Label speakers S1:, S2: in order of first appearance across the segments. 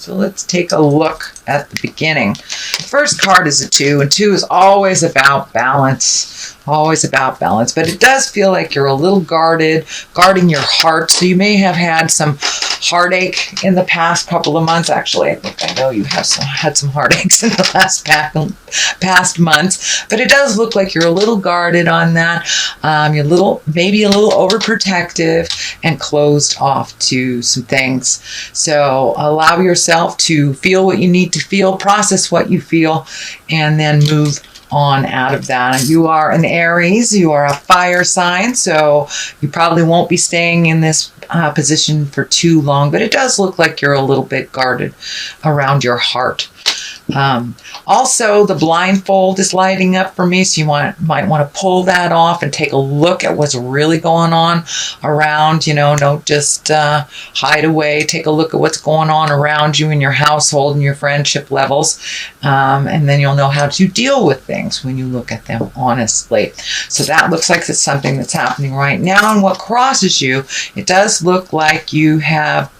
S1: So let's take a look at the beginning. The first card is a 2, and 2 is always about balance. Always about balance. But it does feel like you're a little guarding your heart. So you may have had some heartache in the past couple of months. Actually, I think I know you have had some heartaches in the last past months. But it does look like you're a little guarded on that. You're maybe a little overprotective and closed off to some things. So allow yourself to feel what you need to feel, process what you feel, and then move on out of that. You are an Aries, you are a fire sign, so you probably won't be staying in this position for too long, but it does look like you're a little bit guarded around your heart. Also, the blindfold is lighting up for me, so you might want to pull that off and take a look at what's really going on around. Don't just hide away. Take a look at what's going on around you in your household and your friendship levels, and then you'll know how to deal with things when you look at them honestly. So that looks like it's something that's happening right now. And what crosses you, it does look like you have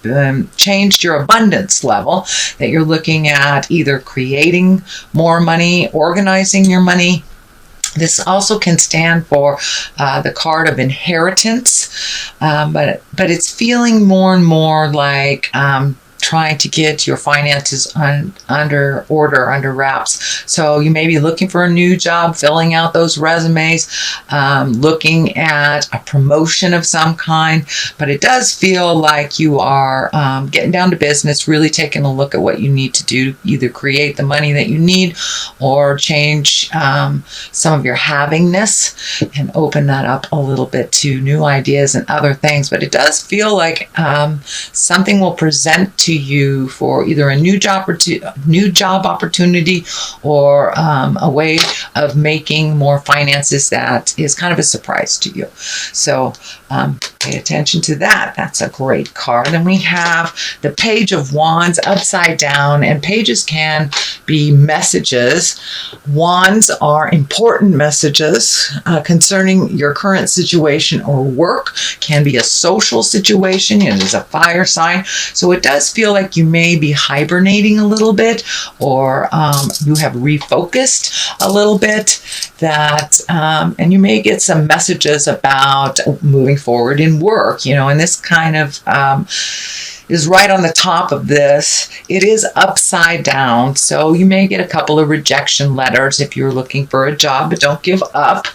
S1: changed your abundance level, that you're looking at either creating more money, organizing your money. This also can stand for the card of inheritance, but it's feeling more and more like trying to get your finances under order, under wraps. So you may be looking for a new job, filling out those resumes, looking at a promotion of some kind, but it does feel like you are getting down to business, really taking a look at what you need to do, either create the money that you need or change some of your havingness and open that up a little bit to new ideas and other things. But it does feel like something will present to you for either a new job opportunity or a way of making more finances that is kind of a surprise to you. So pay attention to that. That's a great card. And we have the Page of Wands upside down, and pages can be messages. Wands are important messages concerning your current situation or work. Can be a social situation. It is a fire sign. So it does feel like you may be hibernating a little bit, or you have refocused a little bit, and you may get some messages about moving forward in work, and this kind of is right on the top of this. It is upside down, so you may get a couple of rejection letters if you're looking for a job, but don't give up.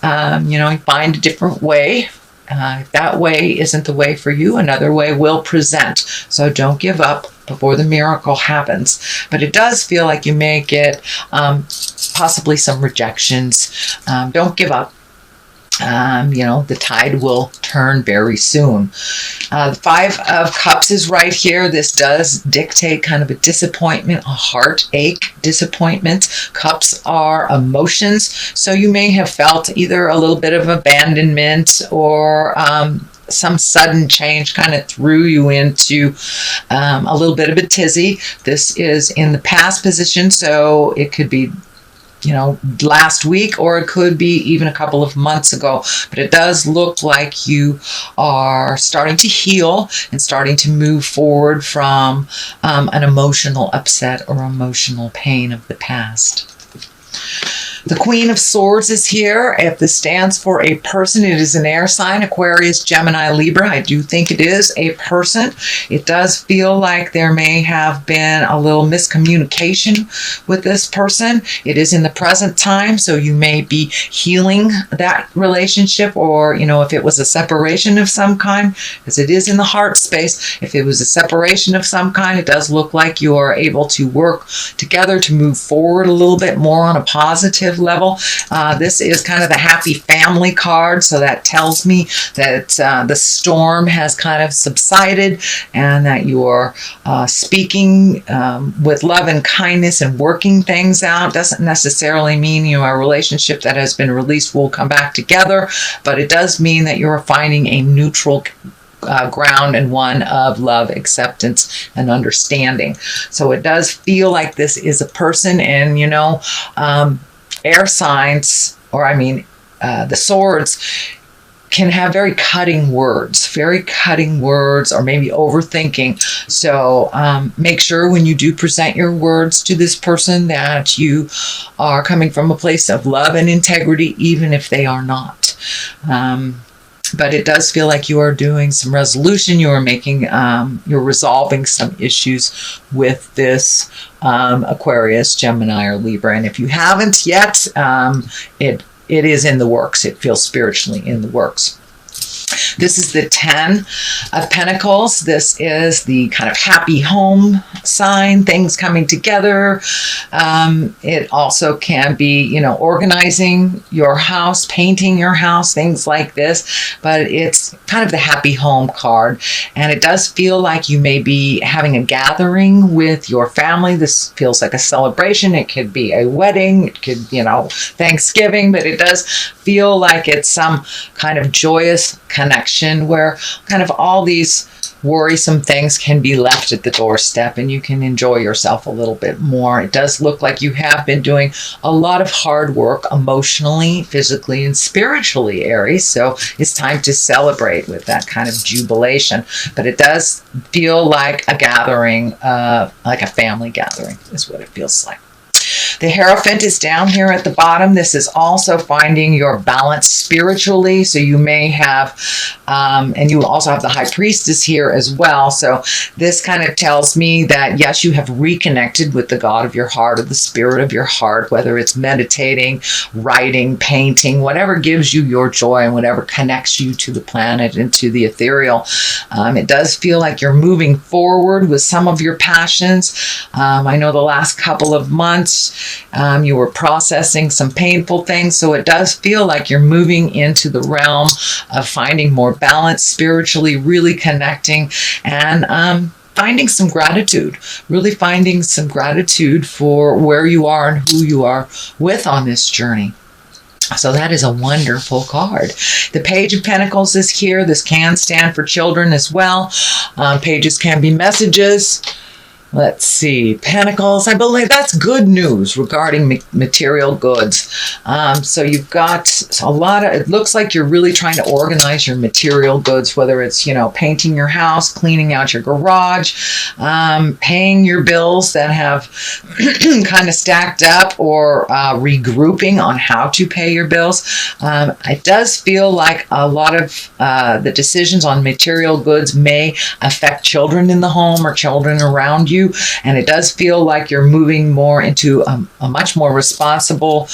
S1: Find a different way. If that way isn't the way for you, another way will present. So don't give up before the miracle happens. But it does feel like you may get possibly some rejections. Don't give up. The tide will turn very soon. The Five of Cups is right here. This does dictate kind of a disappointment, a heartache, disappointment. Cups are emotions. So you may have felt either a little bit of abandonment or some sudden change kind of threw you into a little bit of a tizzy. This is in the past position, so it could be last week, or it could be even a couple of months ago. But it does look like you are starting to heal and starting to move forward from an emotional upset or emotional pain of the past. The Queen of Swords is here. If this stands for a person, it is an air sign, Aquarius, Gemini, Libra. I do think it is a person. It does feel like there may have been a little miscommunication with this person. It is in the present time, so you may be healing that relationship, or, if it was a separation of some kind, because it is in the heart space. If it was a separation of some kind, it does look like you are able to work together to move forward a little bit more on a positive level. This is kind of the happy family card, so that tells me that the storm has kind of subsided and that you're speaking with love and kindness and working things out. Doesn't necessarily mean a relationship that has been released will come back together, but it does mean that you're finding a neutral ground and one of love, acceptance, and understanding. So it does feel like this is a person, and air signs, the swords, can have very cutting words, or maybe overthinking. So make sure when you do present your words to this person that you are coming from a place of love and integrity, even if they are not. But it does feel like you are doing some resolution. You are making, you're resolving some issues with this Aquarius, Gemini, or Libra. And if you haven't yet, it is in the works. It feels spiritually in the works. This is the 10 of Pentacles. This is the kind of happy home sign, things coming together. It also can be, you know, organizing your house, painting your house, things like this. But it's kind of the happy home card. And it does feel like you may be having a gathering with your family. This feels like a celebration. It could be a wedding. It could, you know, Thanksgiving. But it does feel like it's some kind of joyous connection where kind of all these worrisome things can be left at the doorstep and you can enjoy yourself a little bit more. It does look like you have been doing a lot of hard work emotionally, physically, and spiritually, Aries. So it's time to celebrate with that kind of jubilation. But it does feel like a gathering, like a family gathering is what it feels like. The Hierophant is down here at the bottom. This is also finding your balance spiritually. So you may have, and you also have the High Priestess here as well. So this kind of tells me that, yes, you have reconnected with the God of your heart or the spirit of your heart, whether it's meditating, writing, painting, whatever gives you your joy and whatever connects you to the planet and to the ethereal. It does feel like you're moving forward with some of your passions. I know the last couple of months, you were processing some painful things, so it does feel like you're moving into the realm of finding more balance spiritually, really connecting, and finding some gratitude, really finding some gratitude for where you are and who you are with on this journey. So that is a wonderful card. The Page of Pentacles is here. This can stand for children as well. Pages can be messages. Let's see, Pentacles, I believe that's good news regarding material goods. So you've got a lot of, it looks like you're really trying to organize your material goods, whether it's, you know, painting your house, cleaning out your garage, paying your bills that have kind of stacked up, or regrouping on how to pay your bills. It does feel like a lot of the decisions on material goods may affect children in the home or children around you. And it does feel like you're moving more into a much more responsible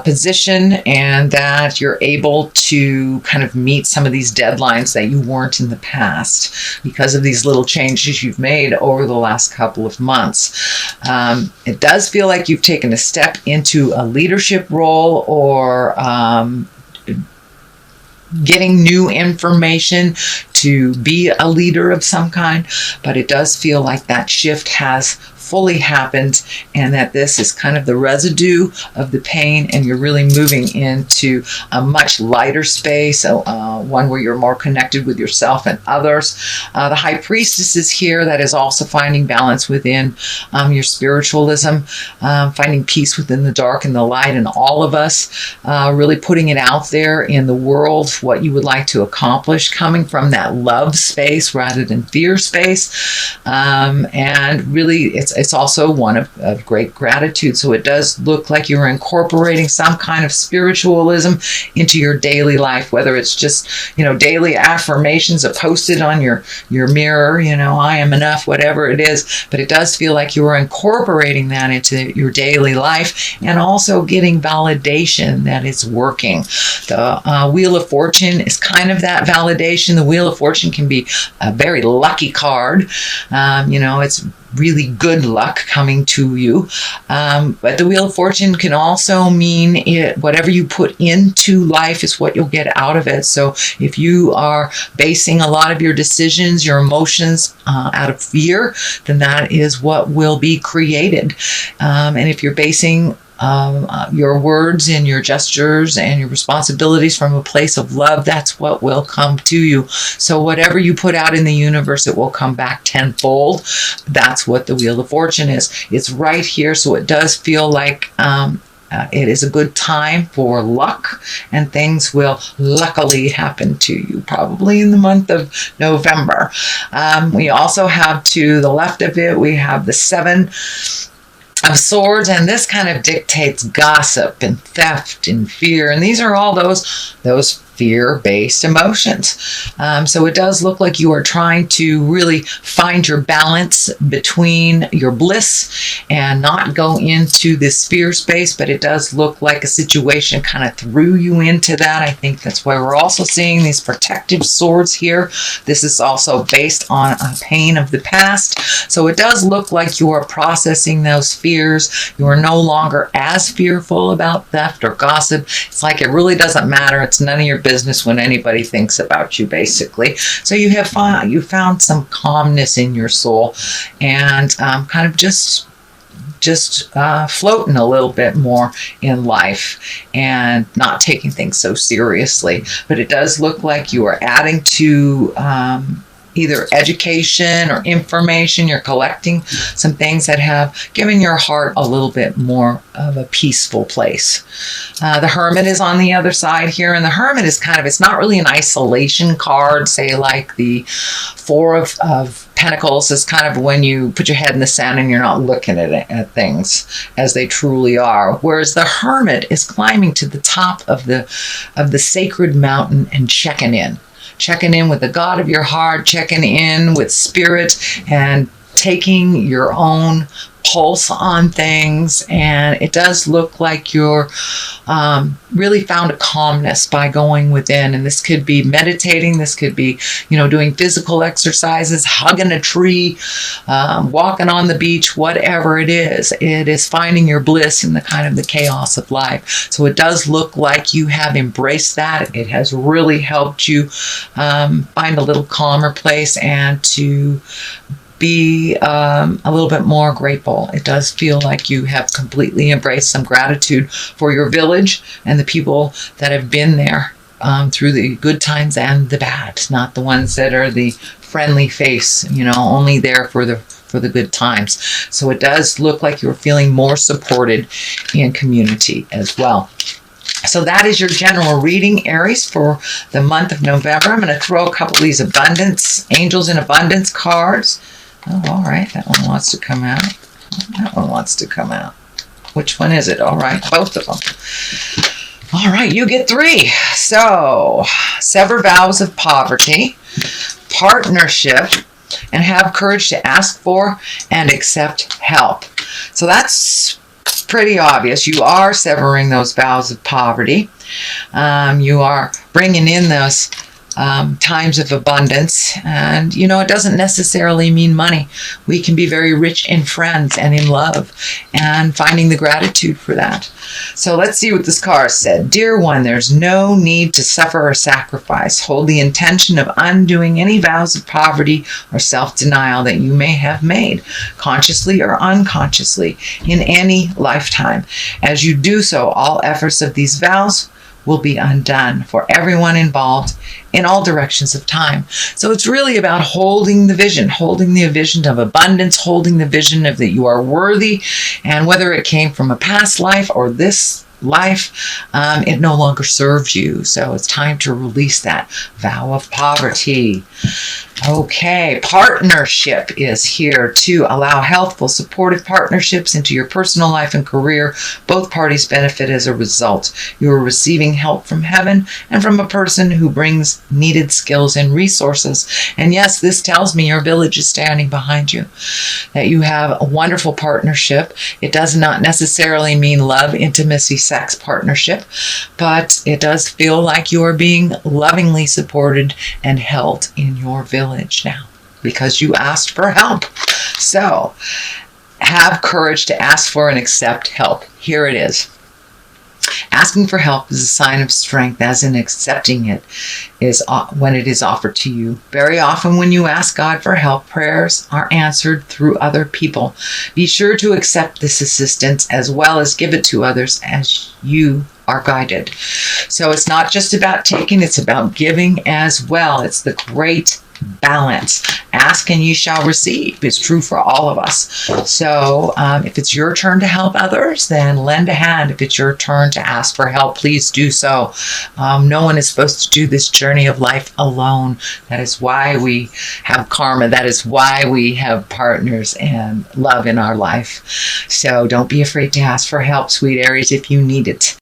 S1: position, and that you're able to kind of meet some of these deadlines that you weren't in the past because of these little changes you've made over the last couple of months. It does feel like you've taken a step into a leadership role, or getting new information to be a leader of some kind, but it does feel like that shift has fully happened, and that this is kind of the residue of the pain, and you're really moving into a much lighter space, one where you're more connected with yourself and others. The High Priestess is here. That is also finding balance within your spiritualism, finding peace within the dark and the light in all of us, really putting it out there in the world, what you would like to accomplish, coming from that love space rather than fear space. And really, it's also one of great gratitude. So it does look like you're incorporating some kind of spiritualism into your daily life, whether it's just, you know, daily affirmations are posted on your mirror, you know, I am enough, whatever it is. But it does feel like you are incorporating that into your daily life, and also getting validation that it's working. The Wheel of Fortune is kind of that validation. The Wheel of Fortune can be a very lucky card. You know, it's really good luck coming to you. But the Wheel of Fortune can also mean whatever you put into life is what you'll get out of it. So if you are basing a lot of your decisions, your emotions out of fear, then that is what will be created. And if you're basing your words and your gestures and your responsibilities from a place of love, that's what will come to you. So whatever you put out in the universe, it will come back tenfold. That's what the Wheel of Fortune is. It's right here, so it does feel like It is a good time for luck, and things will luckily happen to you, probably in the month of November. We also have, to the left of it, we have the Seven of Swords, and this kind of dictates gossip and theft and fear, and these are all those fear-based emotions. So it does look like you are trying to really find your balance between your bliss and not go into this fear space, but it does look like a situation kind of threw you into that. I think that's why we're also seeing these protective swords here. This is also based on a pain of the past. So it does look like you are processing those fears. You are no longer as fearful about theft or gossip. It's like it really doesn't matter. It's none of your business when anybody thinks about you, basically. So you found some calmness in your soul, and kind of just floating a little bit more in life and not taking things so seriously. But it does look like you are adding to either education or information. You're collecting some things that have given your heart a little bit more of a peaceful place. The Hermit is on the other side here, and the Hermit is it's not really an isolation card, say like the Four of Pentacles is kind of when you put your head in the sand and you're not looking at things as they truly are. Whereas the Hermit is climbing to the top of the sacred mountain and checking in with the God of your heart, checking in with spirit, and taking your own pulse on things. And it does look like you're really found a calmness by going within. And this could be meditating. This could be, doing physical exercises, hugging a tree, walking on the beach, whatever it is. It is finding your bliss in the kind of the chaos of life. So it does look like you have embraced that. It has really helped you find a little calmer place and to be a little bit more grateful. It does feel like you have completely embraced some gratitude for your village and the people that have been there through the good times and the bad, not the ones that are the friendly face, only there for the good times. So it does look like you're feeling more supported in community as well. So that is your general reading, Aries, for the month of November. I'm going to throw a couple of these Angels in Abundance cards. Oh, all right. That one wants to come out. That one wants to come out. Which one is it? All right. Both of them. All right. You get 3. So, sever vows of poverty, partnership, and have courage to ask for and accept help. So that's pretty obvious. You are severing those vows of poverty. You are bringing in those times of abundance, and it doesn't necessarily mean money. We can be very rich in friends and in love, and finding the gratitude for that. So let's see what this card said. Dear one, there's no need to suffer or sacrifice. Hold the intention of undoing any vows of poverty or self-denial that you may have made, consciously or unconsciously, in any lifetime. As you do so, all efforts of these vows will be undone for everyone involved in all directions of time. So it's really about holding the vision of abundance, holding the vision of that you are worthy, and whether it came from a past life or this life, it no longer serves you. So it's time to release that vow of poverty. Okay, partnership is here to allow healthful, supportive partnerships into your personal life and career. Both parties benefit as a result. You are receiving help from heaven and from a person who brings needed skills and resources. And yes, this tells me your village is standing behind you, that you have a wonderful partnership. It does not necessarily mean love, intimacy, sex partnership, but it does feel like you are being lovingly supported and held in your village now because you asked for help. So have courage to ask for and accept help. Here it is. Asking for help is a sign of strength, as in accepting it is when it is offered to you. Very often when you ask God for help, prayers are answered through other people. Be sure to accept this assistance as well as give it to others as you are guided. So it's not just about taking, it's about giving as well. It's the great balance. Ask and you shall receive. It's true for all of us. So if it's your turn to help others, then lend a hand. If it's your turn to ask for help, please do so. No one is supposed to do this journey of life alone. That is why we have karma. That is why we have partners and love in our life. So don't be afraid to ask for help, sweet Aries, if you need it.